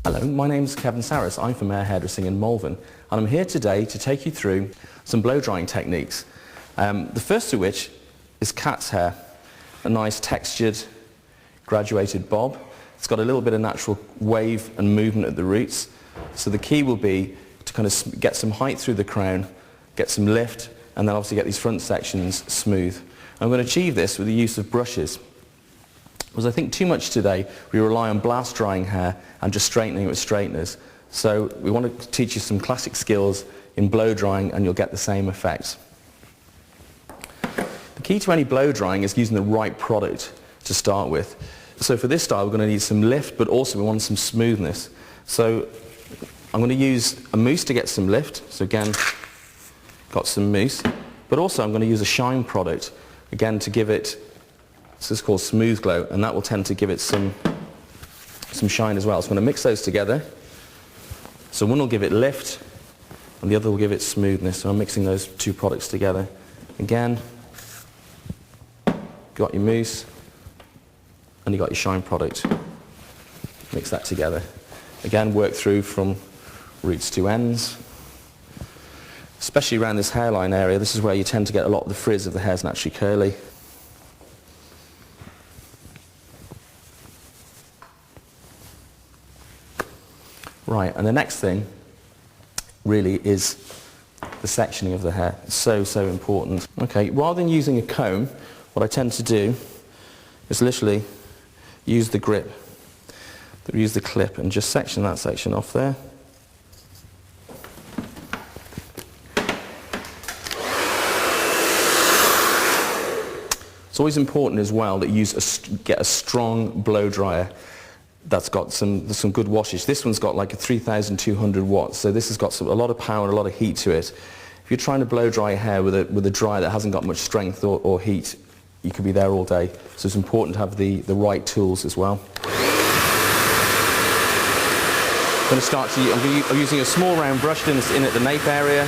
Hello, my name's Kevin Saris. I'm from Air Hairdressing in Malvern, and I'm here today to take you through some blow drying techniques. The first of which is cat's hair, a nice textured, graduated bob. It's got a little bit of natural wave and movement at the roots, so the key will be to kind of get some height through the crown, get some lift, and then obviously get these front sections smooth. I'm going to achieve this with the use of brushes. Because I think too much today we rely on blast drying hair and just straightening it with straighteners. So we want to teach you some classic skills in blow drying and you'll get the same effect. The key to any blow drying is using the right product to start with. So for this style we're going to need some lift, but also we want some smoothness. So I'm going to use a mousse to get some lift. So again, got some mousse. But also I'm going to use a shine product, again to give it, this is called Smooth Glow, and that will tend to give it some shine as well. So I'm going to mix those together. So one will give it lift and the other will give it smoothness. So I'm mixing those two products together. Again, got your mousse and you got your shine product. Mix that together. Again, work through from roots to ends. Especially around this hairline area, this is where you tend to get a lot of the frizz if the hair's naturally curly. Right, and the next thing really is the sectioning of the hair. It's so important. Okay, rather than using a comb, what I tend to do is literally use the grip, use the clip and just section that section off there. It's always important as well that you get a strong blow dryer that's got some good wattage. This one's got like a 3,200 watts, so this has got a lot of power and a lot of heat to it. If you're trying to blow dry your hair with a dryer that hasn't got much strength or heat, you could be there all day. So it's important to have the right tools as well. I'm going to start I'm using a small round brush in at the nape area.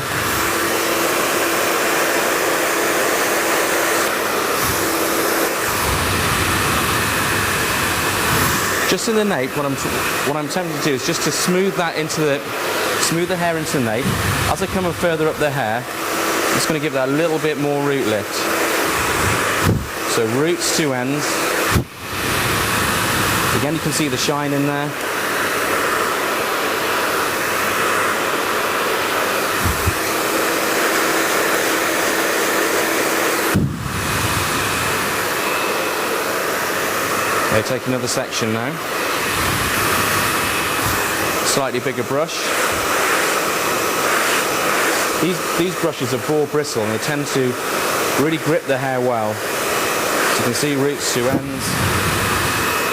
Just in the nape, what I'm attempting to do is just to smooth the hair into the nape. As I come further up the hair, I'm just going to give that a little bit more root lift. So roots to ends. Again, you can see the shine in there. Okay, take another section now. Slightly bigger brush. These brushes are boar bristle and they tend to really grip the hair well. So you can see roots to ends,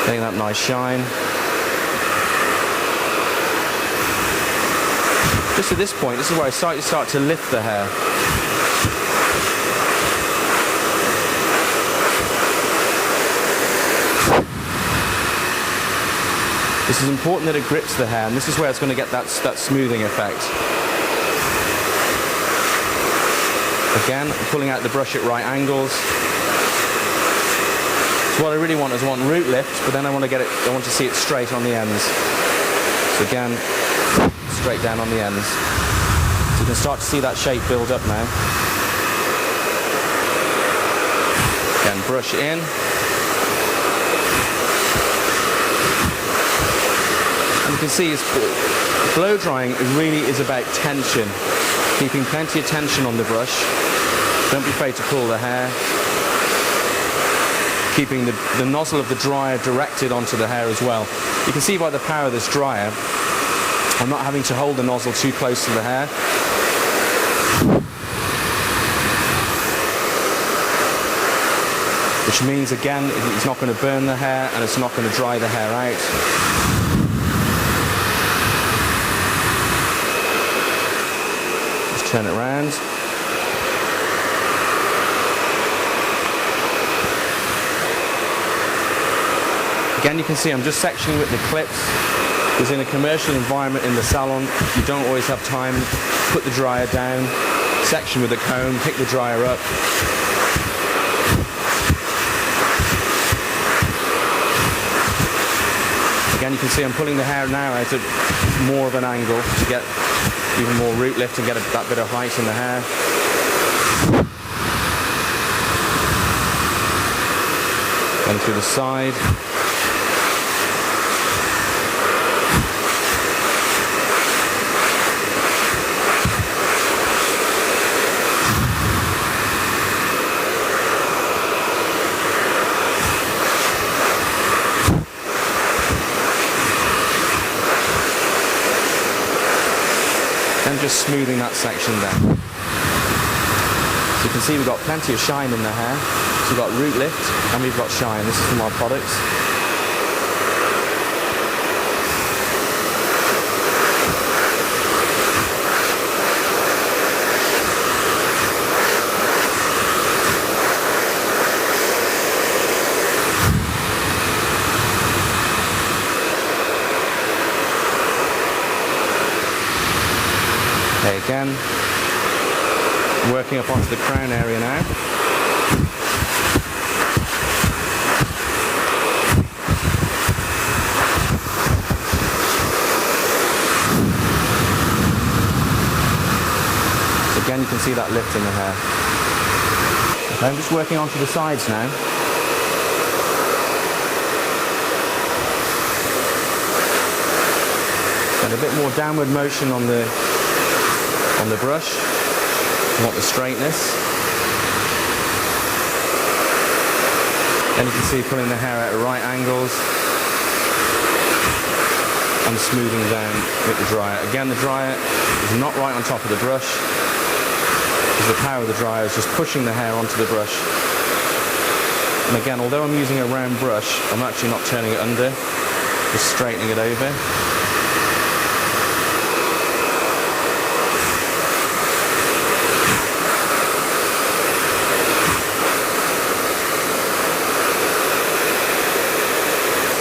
getting that nice shine. Just at this point, this is where I start to lift the hair. This is important that it grips the hair, and this is where it's going to get that smoothing effect. Again, I'm pulling out the brush at right angles. So what I really want is I want root lift, but then I want to see it straight on the ends. So again, straight down on the ends. So you can start to see that shape build up now. Again, brush in. And you can see blow drying really is about tension, keeping plenty of tension on the brush. Don't be afraid to pull the hair. Keeping the nozzle of the dryer directed onto the hair as well. You can see by the power of this dryer, I'm not having to hold the nozzle too close to the hair. Which means, again, it's not going to burn the hair and it's not going to dry the hair out. Turn it around. Again, you can see I'm just sectioning with the clips, because in a commercial environment in the salon, you don't always have time to put the dryer down, section with a comb, pick the dryer up. Again, you can see I'm pulling the hair now out at more of an angle to get even more root lift and get that bit of height in the hair. Then through the side. And just smoothing that section down. So you can see we've got plenty of shine in the hair. So we've got root lift and we've got shine. This is from our products. Okay, again, working up onto the crown area now. So again, you can see that lift in the hair. Okay, I'm just working onto the sides now. And a bit more downward motion on the brush. You want the straightness. And you can see pulling the hair out at right angles and smoothing down with the dryer. Again, the dryer is not right on top of the brush because the power of the dryer is just pushing the hair onto the brush. And again, although I'm using a round brush, I'm actually not turning it under, just straightening it over.